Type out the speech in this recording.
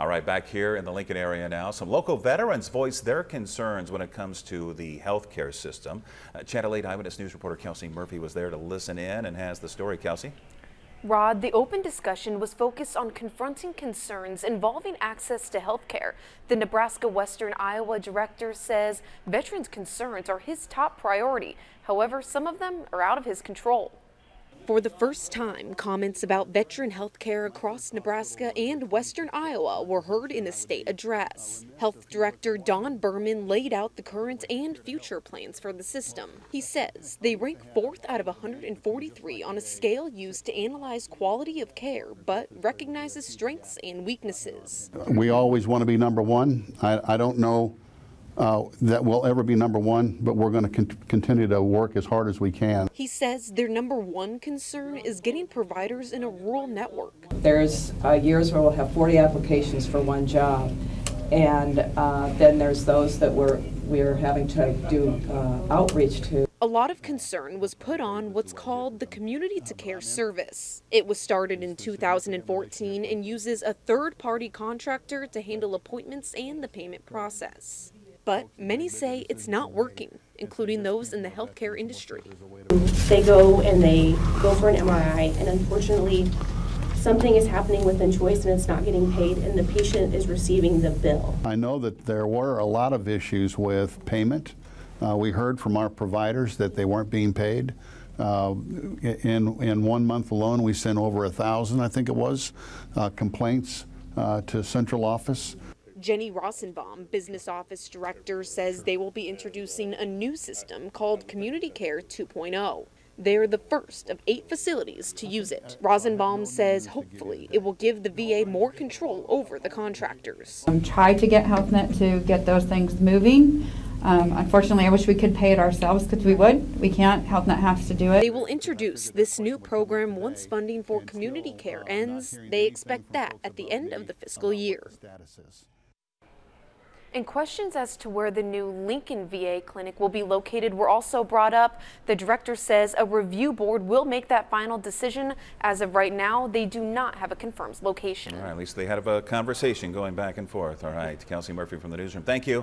All right, back here in the Lincoln area now, some local veterans voice their concerns when it comes to the healthcare system. Channel 8 Eyewitness News reporter Kelsey Murphy was there to listen in and has the story. Kelsey? Rod, the open discussion was focused on confronting concerns involving access to health care. The Nebraska-Western Iowa director says veterans' concerns are his top priority. However, some of them are out of his control. For the first time, comments about veteran health care across Nebraska and western Iowa were heard in the state address. Health Director Burman laid out the current and future plans for the system. He says they rank 4th out of 143 on a scale used to analyze quality of care, but recognizes strengths and weaknesses. We always want to be number one. I don't know that we'll ever be number one, but we're going to continue to work as hard as we can. He says their number one concern is getting providers in a rural network. There's years where we'll have 40 applications for one job, and then there's those that we're having to do outreach to. A lot of concern was put on what's called the Community to Care Service. It was started in 2014 and uses a third-party contractor to handle appointments and the payment process. But many say it's not working, including those in the healthcare industry. They go for an MRI, and unfortunately something is happening within choice and it's not getting paid, and the patient is receiving the bill. I know that there were a lot of issues with payment. We heard from our providers that they weren't being paid. In 1 month alone, we sent over 1,000, I think it was, complaints to central office. Jenny Rosenbalm, Business Office Director, says they will be introducing a new system called Community Care 2.0. They're the first of 8 facilities to use it. Rosenbalm says hopefully it will give the VA more control over the contractors. Try to get HealthNet to get those things moving. Unfortunately, I wish we could pay it ourselves because we would. We can't. HealthNet has to do it. They will introduce this new program once funding for community care ends. They expect that at the end of the fiscal year. And questions as to where the new Lincoln VA clinic will be located were also brought up. The director says a review board will make that final decision. As of right now, they do not have a confirmed location. All right, at least they had a conversation going back and forth. All right, Kelsey Murphy from the newsroom. Thank you.